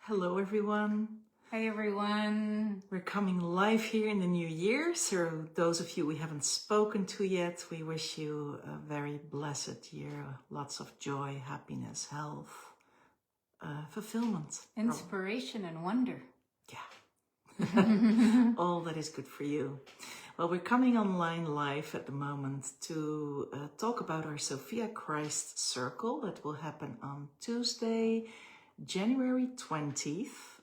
Hello everyone. Hi everyone. We're coming live here in the new year, so those of you we haven't spoken to yet, we wish you a very blessed year. Lots of joy, happiness, health, fulfillment. Inspiration and wonder. Yeah. All that is good for you. Well, we're coming online live at the moment to talk about our Sophia Christ Circle that will happen on Tuesday, January 20th.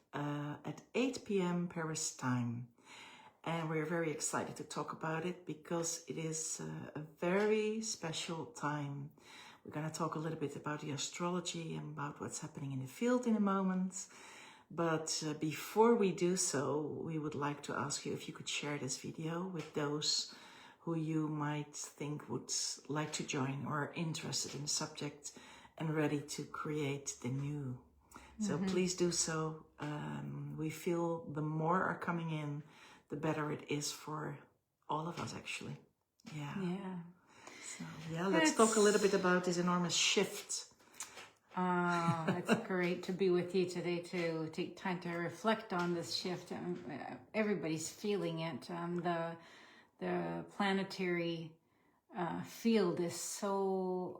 At 8 p.m. Paris time. And we're very excited to talk about it because it is a very special time. We're going to talk a little bit about the astrology and about what's happening in the field in a moment. But before we do so, we would like to ask you if you could share this video with those who you might think would like to join or are interested in the subject and ready to create the new. So please do so. We feel the more are coming in, the better it is for all of us, actually. Yeah. So, let's talk a little bit about this enormous shift. It's great to be with you today to take time to reflect on this shift. Everybody's feeling it. The planetary field is so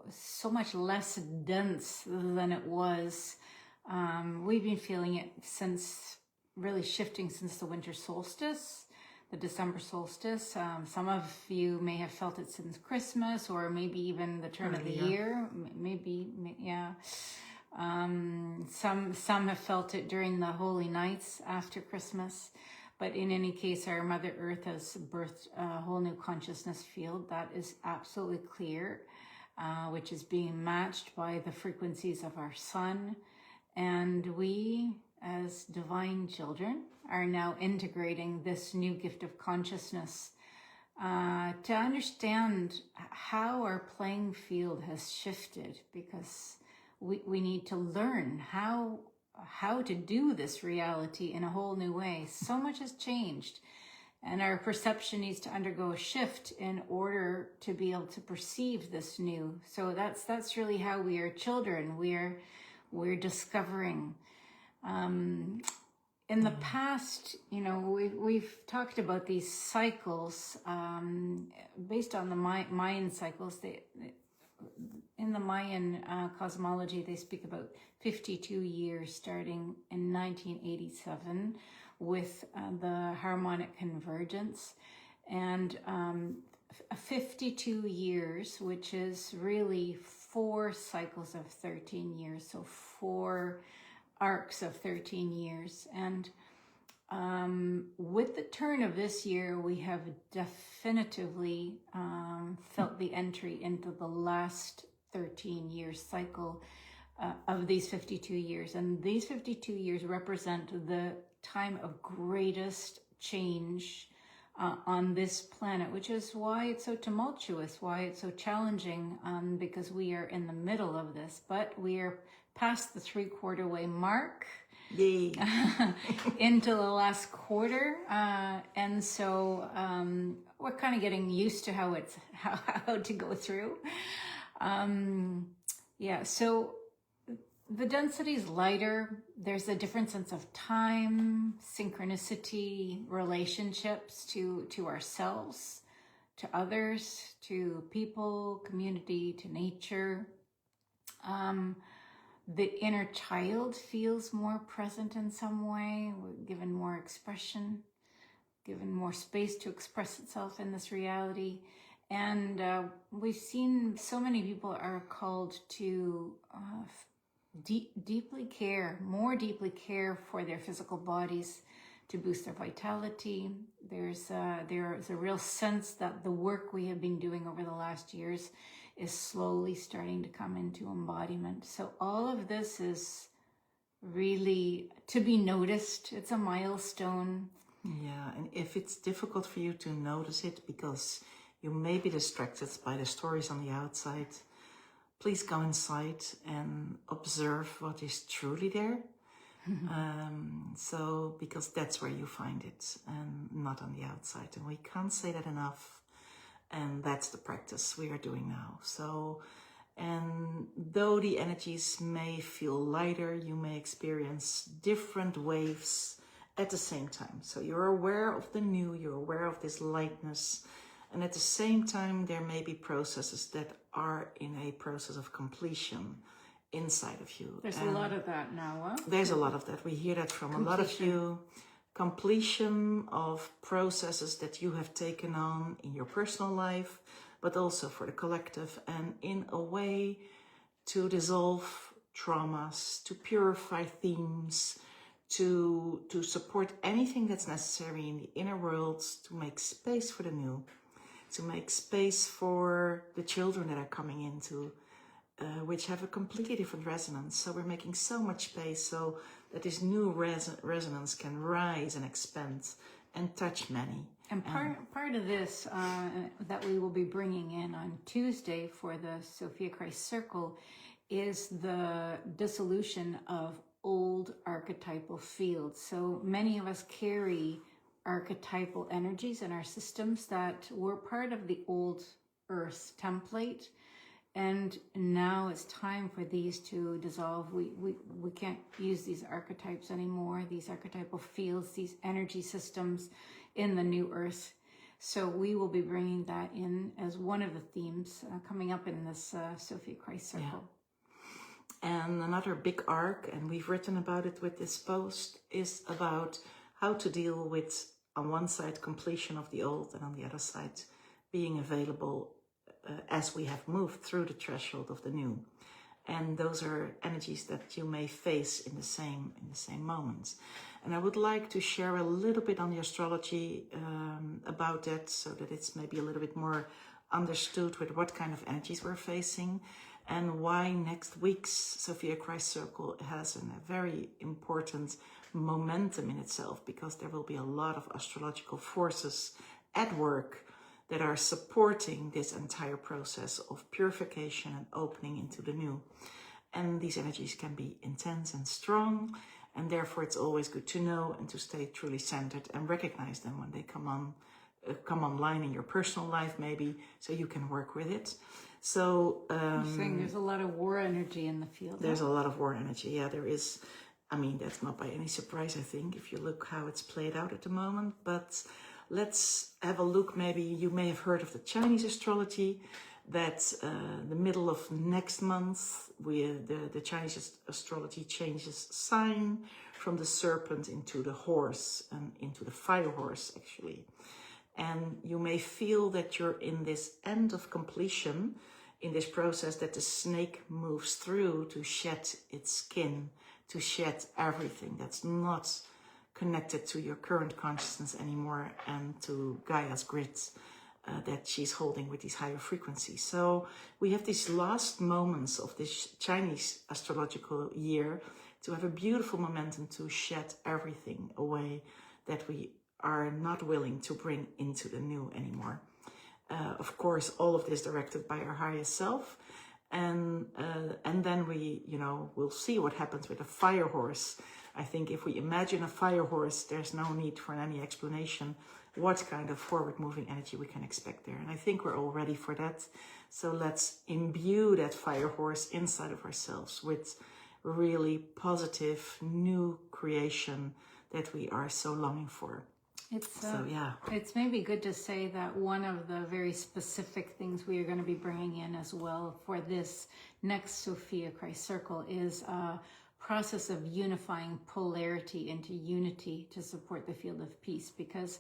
much less dense than it was. We've been feeling it really shifting since the winter solstice, the December solstice. Some of you may have felt it since Christmas or maybe even the turn of the year. Some have felt it during the holy nights after Christmas. But in any case, our Mother Earth has birthed a whole new consciousness field that is absolutely clear, which is being matched by the frequencies of our sun. And we, as divine children, are now integrating this new gift of consciousness to understand how our playing field has shifted, because we need to learn how to do this reality in a whole new way. So much has changed, and our perception needs to undergo a shift in order to be able to perceive this new. So that's really how we are children. We're discovering. In the past, we've talked about these cycles based on the Mayan cycles. In the Mayan cosmology, they speak about 52 years starting in 1987 with the harmonic convergence, and 52 years, which is really 4 cycles of 13 years, so 4 arcs of 13 years. And with the turn of this year, we have definitively felt the entry into the last 13-year cycle of these 52 years. And these 52 years represent the time of greatest change on this planet, which is why it's so tumultuous, why it's so challenging, because we are in the middle of this, but we are past the 3/4 way mark. Yay. Into the last quarter, and so we're kind of getting used to how to go through. So the density is lighter. There's a different sense of time, synchronicity, relationships to ourselves, to others, to people, community, to nature. The inner child feels more present in some way. We're given more expression, given more space to express itself in this reality. And we've seen so many people are called to more deeply care for their physical bodies to boost their vitality. There's a real sense that the work we have been doing over the last years is slowly starting to come into embodiment. So all of this is really to be noticed. It's a milestone. Yeah, and if it's difficult for you to notice it because you may be distracted by the stories on the outside, please go inside and observe what is truly there. Because that's where you find it and not on the outside. And we can't say that enough. And that's the practice we are doing now. So And though the energies may feel lighter, you may experience different waves at the same time. So you're aware of the new, you're aware of this lightness, and at the same time there may be processes that are in a process of completion inside of you. There's a lot of that now, huh? There's a lot of that. We hear that from a lot of you. Completion of processes that you have taken on in your personal life, but also for the collective, and in a way to dissolve traumas, to purify themes, to support anything that's necessary in the inner worlds, to make space for the new, to make space for the children that are coming into, which have a completely different resonance. So we're making so much space so that this new resonance can rise and expand and touch many. And part of this that we will be bringing in on Tuesday for the Sophia Christ Circle is the dissolution of old archetypal fields. So many of us carry archetypal energies in our systems that were part of the old Earth template. And now it's time for these to dissolve. We can't use these archetypes anymore, these archetypal fields, these energy systems in the new Earth. So we will be bringing that in as one of the themes coming up in this Sophia Christ Circle. Yeah. And another big arc, and we've written about it with this post, is about how to deal with, on one side, completion of the old, and on the other side, being available as we have moved through the threshold of the new. And those are energies that you may face in the same moments. And I would like to share a little bit on the astrology about that, so that it's maybe a little bit more understood with what kind of energies we're facing, and why next week's Sophia Christ Circle has a very important momentum in itself, because there will be a lot of astrological forces at work that are supporting this entire process of purification and opening into the new. And these energies can be intense and strong, and therefore it's always good to know and to stay truly centered and recognize them when they come online in your personal life, maybe, so you can work with it. So you're saying there's a lot of war energy in the field. There's a lot of war energy. Yeah, there is. I mean, that's not by any surprise, I think, if you look how it's played out at the moment. But let's have a look. Maybe you may have heard of the Chinese astrology, that the middle of next month, the Chinese astrology changes sign from the serpent into the horse, and into the fire horse, actually. And you may feel that you're in this end of completion, in this process that the snake moves through to shed its skin, to shed everything that's not connected to your current consciousness anymore, and to Gaia's grid that she's holding with these higher frequencies. So we have these last moments of this Chinese astrological year to have a beautiful momentum to shed everything away that we are not willing to bring into the new anymore. Of course, all of this directed by our highest self. And then we, we'll see what happens with a fire horse. I think if we imagine a fire horse, there's no need for any explanation what kind of forward-moving energy we can expect there. And I think we're all ready for that. So let's imbue that fire horse inside of ourselves with really positive new creation that we are so longing for. It's maybe good to say that one of the very specific things we are going to be bringing in as well for this next Sophia Christ Circle is a process of unifying polarity into unity to support the field of peace. Because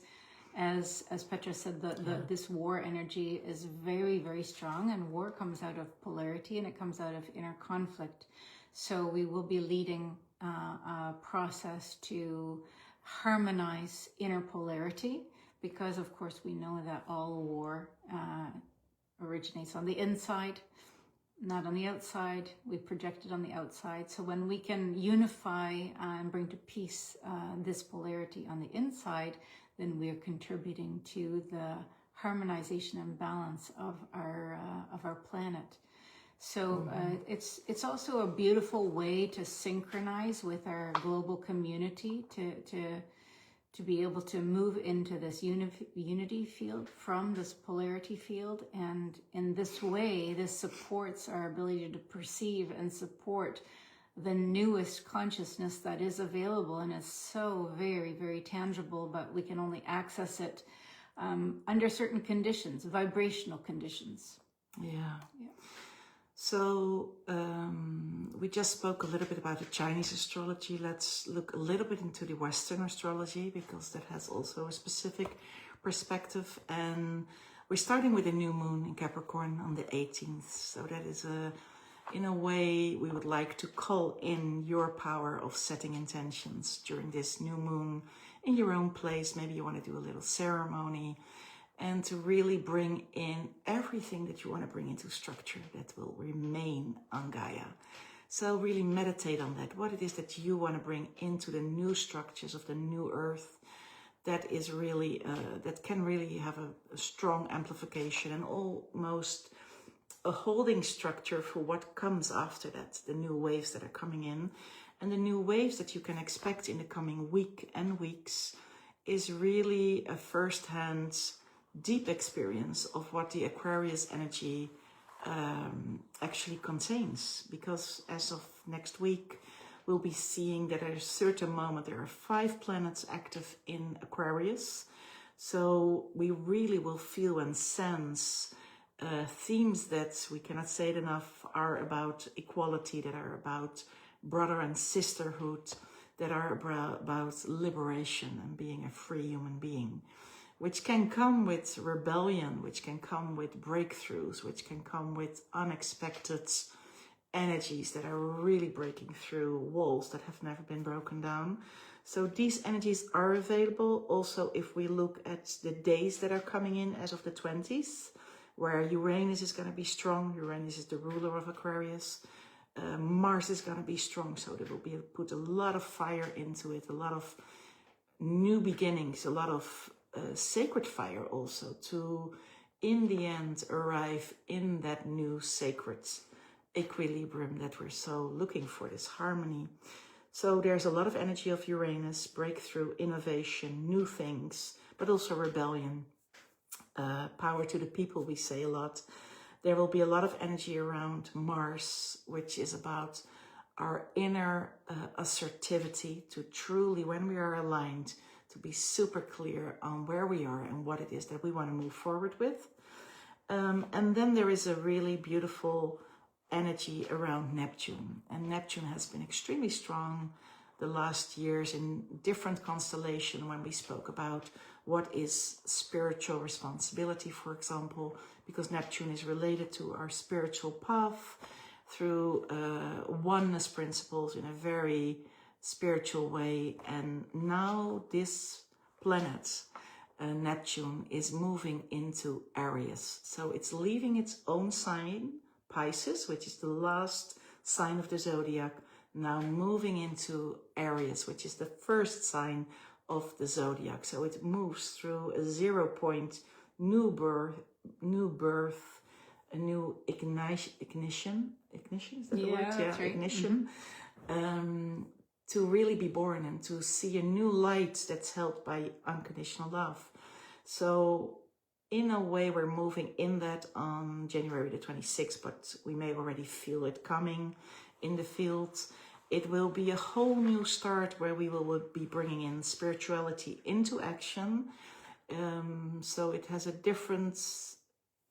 as Petra said, this war energy is very, very strong, and war comes out of polarity and it comes out of inner conflict. So we will be leading a process to harmonize inner polarity, because of course we know that all war originates on the inside, not on the outside. We project it on the outside. So when we can unify and bring to peace this polarity on the inside, then we are contributing to the harmonization and balance of our planet. So it's also a beautiful way to synchronize with our global community, to be able to move into this unity field from this polarity field. And in this way, this supports our ability to perceive and support the newest consciousness that is available, and is so very, very tangible, but we can only access it under certain conditions, vibrational conditions. Yeah. So we just spoke a little bit about the Chinese astrology. Let's look a little bit into the Western astrology, because that has also a specific perspective. And we're starting with a new moon in Capricorn on the 18th. So that is in a way, we would like to call in your power of setting intentions during this new moon in your own place. Maybe you want to do a little ceremony, and to really bring in everything that you want to bring into structure that will remain on Gaia. So really meditate on that, what it is that you want to bring into the new structures of the new earth that is really, that can really have a strong amplification and almost a holding structure for what comes after that, the new waves that are coming in. And the new waves that you can expect in the coming week and weeks is really a first-hand deep experience of what the Aquarius energy actually contains. Because as of next week, we'll be seeing that at a certain moment there are 5 planets active in Aquarius. So we really will feel and sense themes that we cannot say it enough are about equality, that are about brother and sisterhood, that are about liberation and being a free human being, which can come with rebellion, which can come with breakthroughs, which can come with unexpected energies that are really breaking through walls that have never been broken down. So these energies are available. Also, if we look at the days that are coming in as of the 20th, where Uranus is going to be strong. Uranus is the ruler of Aquarius. Mars is going to be strong, so there will be put a lot of fire into it, a lot of new beginnings, a lot of sacred fire also, to in the end arrive in that new sacred equilibrium that we're so looking for, this harmony. So there's a lot of energy of Uranus, breakthrough, innovation, new things, but also rebellion. Power to the people, we say a lot. There will be a lot of energy around Mars, which is about our inner assertivity, to truly, when we are aligned, to be super clear on where we are and what it is that we want to move forward with. And then there is a really beautiful energy around Neptune. And Neptune has been extremely strong the last years in different constellation when we spoke about what is spiritual responsibility, for example, because Neptune is related to our spiritual path through oneness principles in a very spiritual way. And now this planet, Neptune, is moving into Aries. So it's leaving its own sign, Pisces, which is the last sign of the zodiac, now moving into Aries, which is the first sign of the zodiac. So it moves through a 0 point, new birth, a new ignition, is that the word? Yeah, that's right. Ignition. To really be born and to see a new light that's held by unconditional love. So in a way, we're moving in that on January the 26th, but we may already feel it coming in the field. It will be a whole new start where we will be bringing in spirituality into action. So it has a different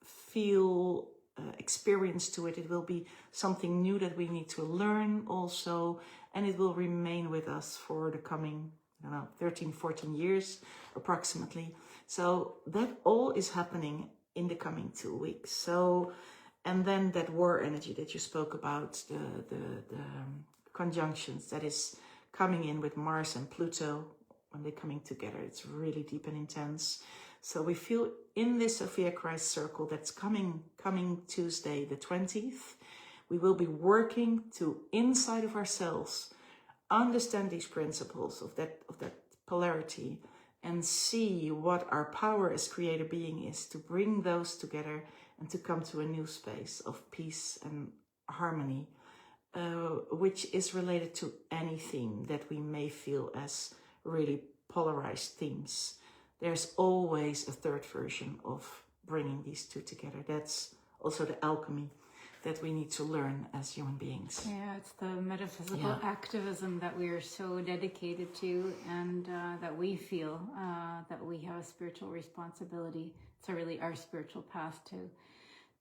feel, experience to it. It will be something new that we need to learn also, and it will remain with us for the coming, 13, 14 years approximately. So that all is happening in the coming 2 weeks. So, and then that war energy that you spoke about, the conjunctions that is coming in with Mars and Pluto when they're coming together, it's really deep and intense. So we feel in this Sophia Christ circle that's coming Tuesday the 20th, we will be working to inside of ourselves understand these principles of that polarity and see what our power as creator being is, to bring those together and to come to a new space of peace and harmony, which is related to any theme that we may feel as really polarized themes. There's always a third version of bringing these two together. That's also the alchemy that we need to learn as human beings. Yeah, it's the metaphysical activism that we are so dedicated to, and that we feel that we have a spiritual responsibility. It's really our spiritual path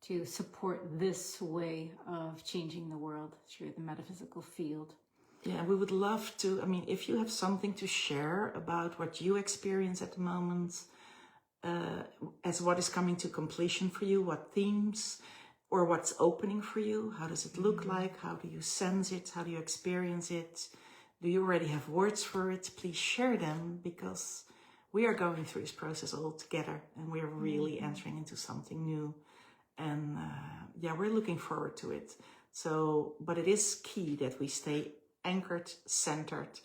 to support this way of changing the world through the metaphysical field. Yeah, we would love to, I mean, if you have something to share about what you experience at the moment, as what is coming to completion for you, what themes, or what's opening for you, how does it look like, how do you sense it, how do you experience it, do you already have words for it, please share them, because we are going through this process all together, and we're really entering into something new, and we're looking forward to it. So, but it is key that we stay anchored, centered,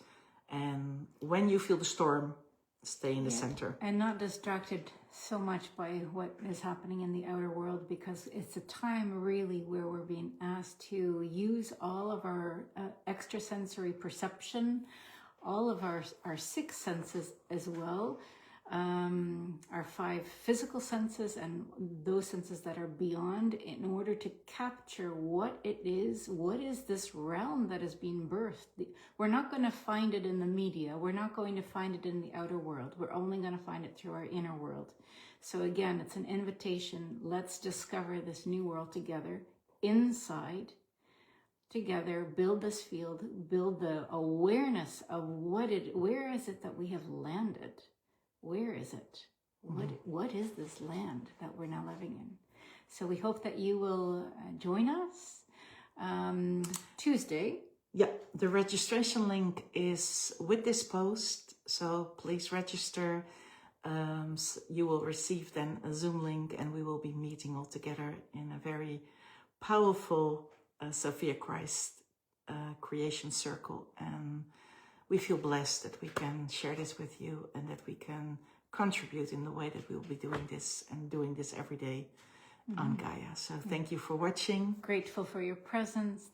and when you feel the storm, stay in the center. And not distracted so much by what is happening in the outer world, because it's a time really where we're being asked to use all of our extrasensory perception, all of our six senses as well, our five physical senses and those senses that are beyond, in order to capture what it is, what is this realm that is being birthed. We're not going to find it in the media. We're not going to find it in the outer world. We're only going to find it through our inner world. So again, it's an invitation. Let's discover this new world together, inside, together, build this field, build the awareness of where is it that we have landed? Where is it? What is this land that we're now living in? So we hope that you will join us Tuesday. Yeah, the registration link is with this post, so please register. You will receive then a Zoom link, and we will be meeting all together in a very powerful Sophia Christ creation circle, and we feel blessed that we can share this with you and that we can contribute in the way that we will be doing this and doing this every day on Gaia. So thank you for watching. Grateful for your presence.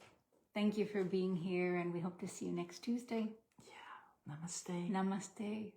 Thank you for being here, and we hope to see you next Tuesday. Yeah, namaste. Namaste.